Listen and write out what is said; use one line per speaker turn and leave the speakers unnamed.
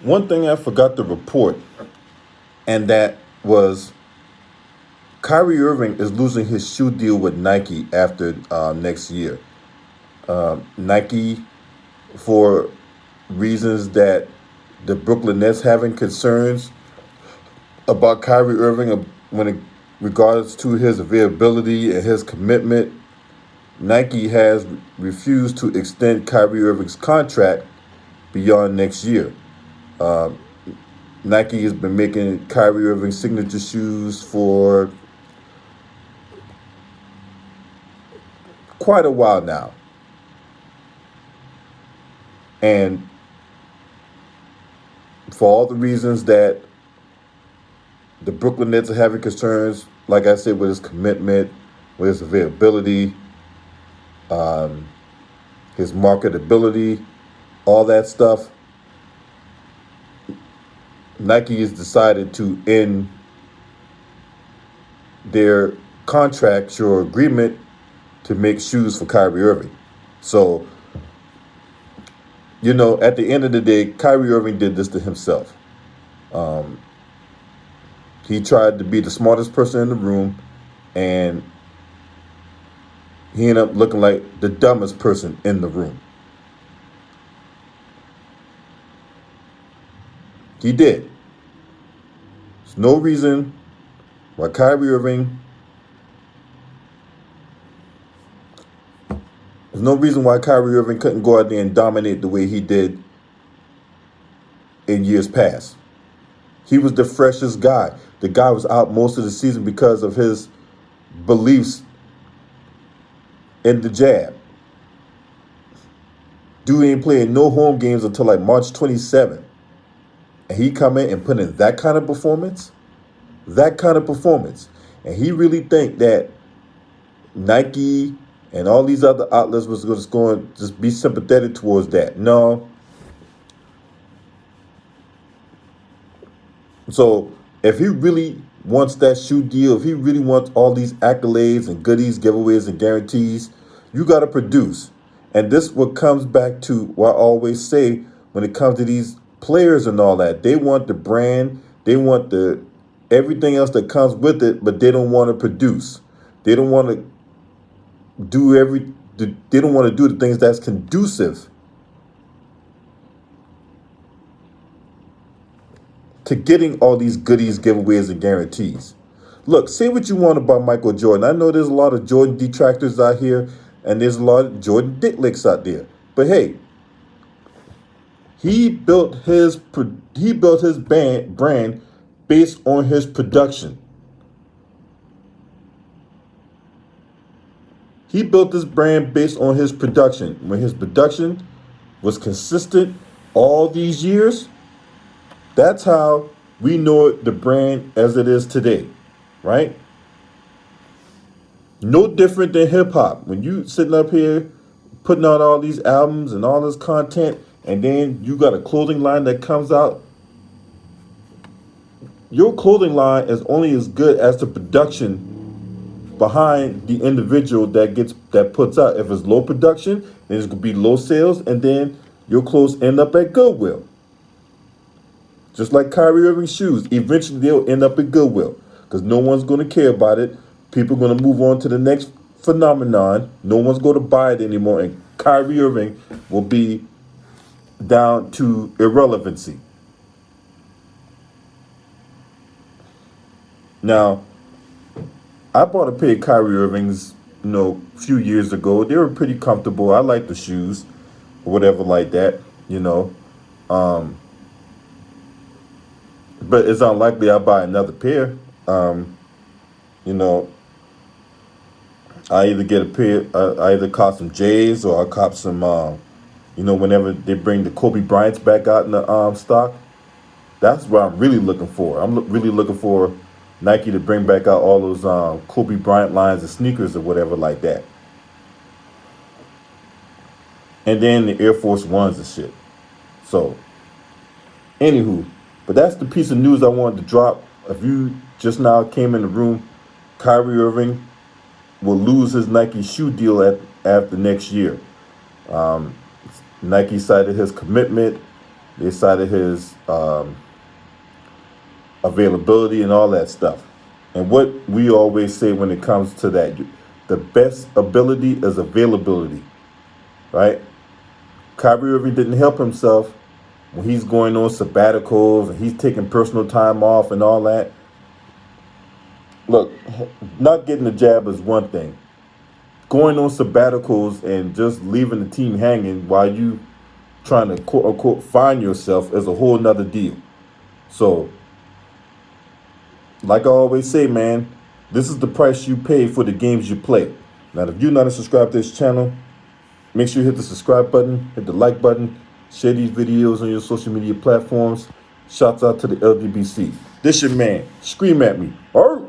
One thing I forgot to report, and that was Kyrie Irving is losing his shoe deal with Nike after next year. Nike, for reasons that the Brooklyn Nets having concerns about Kyrie Irving when it regards to his availability and his commitment, Nike has refused to extend Kyrie Irving's contract beyond next year. Uh, Nike has been making Kyrie Irving signature shoes for quite a while now. And for all the reasons that the Brooklyn Nets are having concerns, like I said, with his commitment, with his availability, um, his marketability, all that stuff, Nike has decided to end their contractual agreement to make shoes for Kyrie Irving. So, at the end of the day, Kyrie Irving did this to himself. Um, he tried to be the smartest person in the room, and he ended up looking like the dumbest person in the room. He did. There's no reason why Kyrie Irving. There's no reason why Kyrie Irving couldn't go out there and dominate the way he did in years past. He was the freshest guy. The guy was out most of the season because of his beliefs in the jab. Dude ain't playing no home games until like March 27th. And he come in and put in that kind of performance. That kind of performance. And he really think that Nike and all these other outlets was just going to just be sympathetic towards that. No. So if he really wants that shoe deal, if he really wants all these accolades and goodies, giveaways, and guarantees, you got to produce. And this what comes back to what I always say when it comes to these players and all that. They want the brand, they want the everything else that comes with it, but they don't want to produce. They don't want to do they don't want to do the things that's conducive to getting all these goodies, giveaways, and guarantees. Look, say what you want about Michael Jordan. I know there's a lot of Jordan detractors out here, and there's a lot of Jordan dicklicks out there. But hey, he built his brand based on his production. He built this brand based on his production. When his production was consistent all these years, that's how we know the brand as it is today, right? No different than hip hop. When you sitting up here putting out all these albums and all this content, and then you got a clothing line that comes out, your clothing line is only as good as the production behind the individual that puts out. If it's low production, then it's gonna be low sales, and then your clothes end up at Goodwill. Just like Kyrie Irving shoes, eventually they'll end up at Goodwill because no one's going to care about it. People are going to move on to the next phenomenon. No one's going to buy it anymore, and Kyrie Irving will be down to irrelevancy. Now, I bought a pair of Kyrie Irvings, a few years ago. They were pretty comfortable. I like the shoes, or whatever like that. Um, but it's unlikely I'll buy another pair. You know, I either get a pair, I either cop some J's or I cop some, whenever they bring the Kobe Bryant's back out in the stock. That's what I'm really looking for. Really looking for Nike to bring back out all those Kobe Bryant lines of sneakers or whatever like that. And then the Air Force Ones and shit. So, anywho, but that's the piece of news I wanted to drop. If you just now came in the room, Kyrie Irving will lose his Nike shoe deal after next year. Um, Nike cited his commitment They cited his availability and all that stuff. And what we always say when it comes to that, the best ability is availability, right? Kyrie Irving didn't help himself when he's going on sabbaticals and he's taking personal time off and all that. Look, not getting the jab is one thing. Going on sabbaticals and just leaving the team hanging while you trying to quote unquote find yourself is a whole nother deal. So, like I always say, man, this is the price you pay for the games you play. Now, if you're not subscribed to this channel, make sure you hit the subscribe button, hit the like button, share these videos on your social media platforms. Shouts out to the LDBC. This your man. Scream at me. Arr!